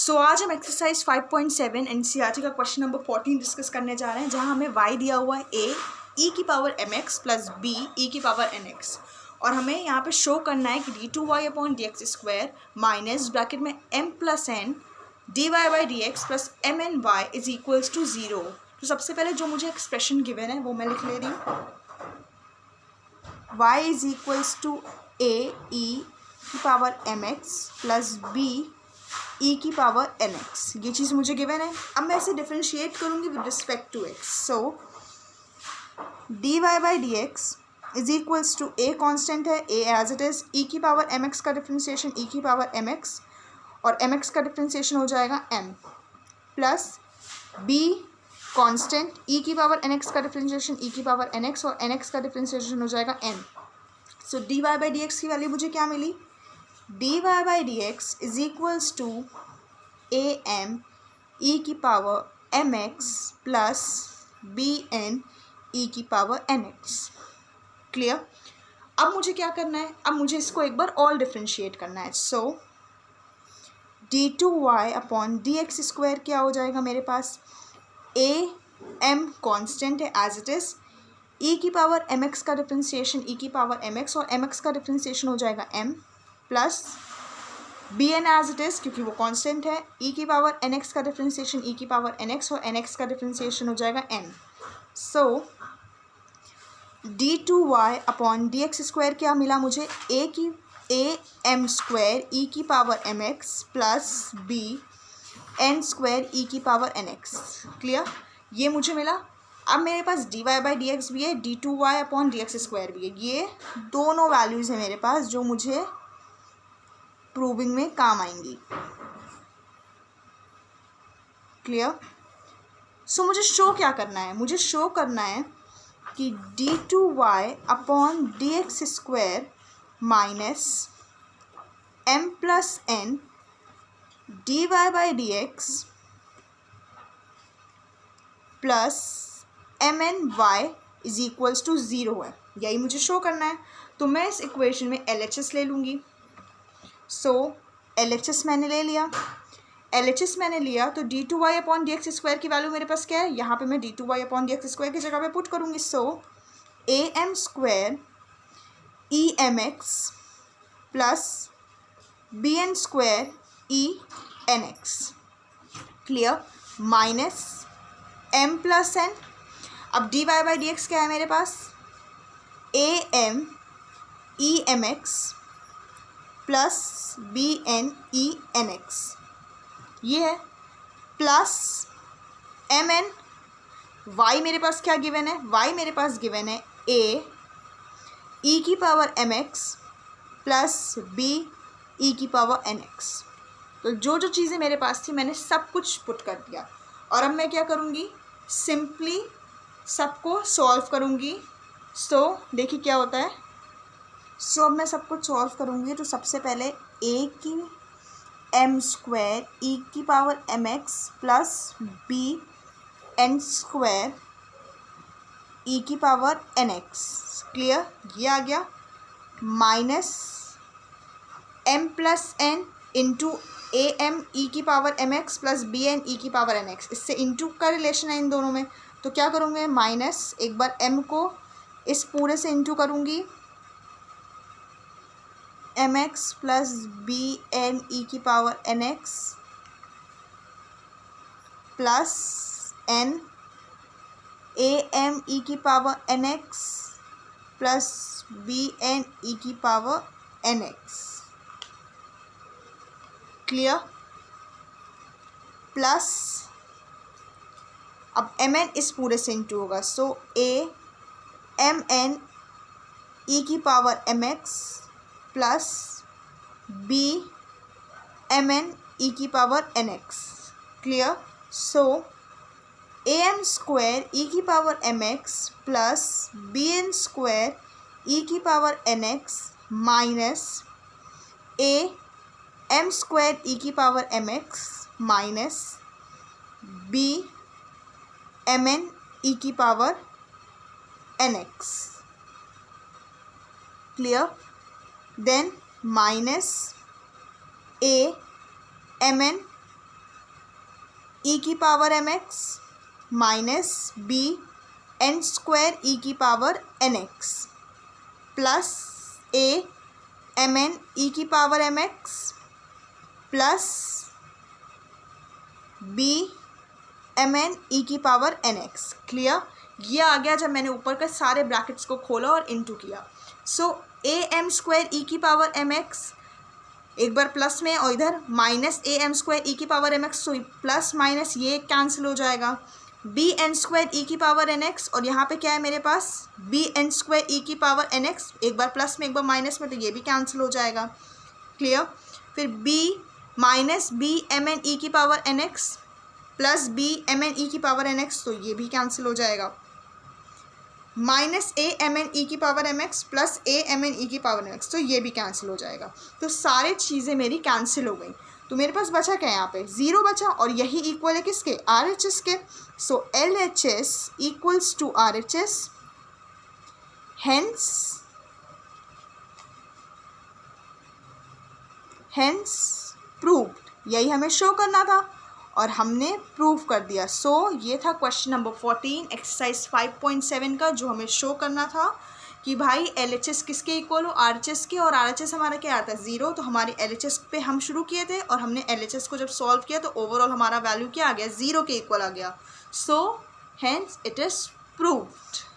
सो आज हम exercise 5.7 NCERT का क्वेश्चन नंबर 14 डिस्कस करने जा रहे हैं, जहां हमें y दिया हुआ है a e की power mx plus b e की पावर nx, और हमें यहाँ पे शो करना है कि d2y upon dx square minus bracket में m plus n dy by dx plus m n y is equals to 0। तो सबसे पहले जो मुझे एक्सप्रेशन गिवन है वो मैं लिख ले रही हूँ। y is equals to a e की power mx plus b e की पावर nx, ये चीज़ मुझे गिवन है। अब मैं इसे डिफ्रेंशिएट करूँगी with respect to x। So dy by dx is equals to a constant है, a as it is, e की पावर mx का डिफ्रेंशिएशन e की पावर mx और mx का डिफ्रेंशिएशन हो जाएगा m plus b constant e की power nx का डिफ्रेंशिएशन e की पावर nx और nx का डिफ्रेंशिएशन हो जाएगा n। So dy by dx की वैल्यू मुझे क्या मिली? dy by dx is equals to am e की power mx plus bn e की पावर nx। क्लियर? अब मुझे क्या करना है? अब मुझे इसको एक बार और डिफ्रेंशिएट करना है। सो d2y अपॉन dx स्क्वायर क्या हो जाएगा मेरे पास? am कांस्टेंट है एज इट इज़, e की पावर mx का डिफ्रेंशिएशन e की पावर mx और mx का डिफ्रेंशिएशन हो जाएगा m plus bn as it is, क्योंकि वो कांस्टेंट है, e की पावर nx का डिफ्रेंशिएशन e की पावर nx और nx का डिफ्रेंशिएशन हो जाएगा n। So d2y upon dx square क्या मिला मुझे? am स्क्वायर e की power mx plus b n square e की पावर nx। क्लियर? ये मुझे मिला। अब मेरे पास dy बाई dx भी है, d2y अपॉन dx स्क्वायर भी है। ये दोनों वैल्यूज़ हैं मेरे पास जो मुझे प्रूविंग में काम आएंगी। क्लियर? सो मुझे शो क्या करना है? मुझे शो करना है कि d2y upon dx square minus m plus n dy by dx plus m n y is equals to 0 है। यही मुझे शो करना है। तो मैं इस इक्वेशन में LHS ले लूँगी। सो LHS मैंने ले लिया। LHS मैंने लिया तो d2y अपॉन dx स्क्वायर की वैल्यू मेरे पास क्या है? यहाँ पे मैं d2y अपॉन dx स्क्वायर की जगह पे पुट करूँगी। सो am square e mx plus bn square e nx। Clear? Minus m plus n। अब dy बाई dx क्या है मेरे पास? am e mx plus bn e nx, ये है, प्लस mn। y मेरे पास क्या गिवन है? y मेरे पास गिवन है a e की power mx plus b e की पावर nx। तो जो जो चीज़ें मेरे पास थी मैंने सब कुछ पुट कर दिया, और अब मैं क्या करूँगी? सिंपली सबको सॉल्व करूँगी। सो देखिए क्या होता है। सो अब मैं सब कुछ सॉल्व करूँगी तो सबसे पहले a की m स्क्वायर e की power mx plus b n square e की पावर nx। क्लियर? ये आ गया। Minus m plus n into am e की power mx plus bn e की पावर nx। इससे इंटू का रिलेशन है इन दोनों में, तो क्या करूँगे? माइनस एक बार m को इस पूरे से इंटू करूँगी, mx प्लस bn e की power nx plus n am e की power nx plus bn e की पावर nx। क्लियर? प्लस अब mn इस पूरे से इंटू होगा। सो mn e की power mx plus mn e की power nx। Clear? So am square e की power mx plus bn square e की power nx minus am square e की power mx minus mn e की power nx। Clear? Then minus a mn e की power M X minus B N square e की power N X plus A M N e की power M X plus B M N e की power N x. Clear? ये आ गया जब मैंने ऊपर के सारे ब्रैकेट्स को खोला और इनटू किया। सो ए एम स्क्वायर ई की पावर एम एक्स एक बार प्लस में और इधर माइनस ए एम स्क्वायर ई की power M x, so plus minus ये कैंसिल हो जाएगा। बी एन स्क्वायर ई की पावर एन एक्स और यहाँ पे क्या है मेरे पास बी एन स्क्वायर ई की पावर एन एक्स, एक बार प्लस में एक बार माइनस में, तो ये भी कैंसिल हो जाएगा। क्लियर? फिर B minus B M N e की power N X plus B M N e की पावर एन एक्स, तो ये भी कैंसिल हो जाएगा। माइनस ए एम एन ई की power M X plus A M N e की पावर एम एक्स, तो ये भी कैंसिल हो जाएगा। तो सारी चीज़ें मेरी कैंसिल हो गई। तो मेरे पास बचा क्या है यहाँ पे? ज़ीरो बचा, और यही इक्वल है किसके? आर एच एस के। So L H S equals to R H S, hence proved. यही हमें शो करना था और हमने प्रूव कर दिया। सो ये था क्वेश्चन नंबर 14 एक्सरसाइज 5.7 का, जो हमें शो करना था कि भाई LHS किसके इक्वल हो? RHS के, और RHS हमारा क्या आता है? ज़ीरो। तो हमारी LHS पे हम शुरू किए थे और हमने LHS को जब सॉल्व किया तो ओवरऑल हमारा वैल्यू क्या आ गया? ज़ीरो के इक्वल आ गया। So hence it is proved.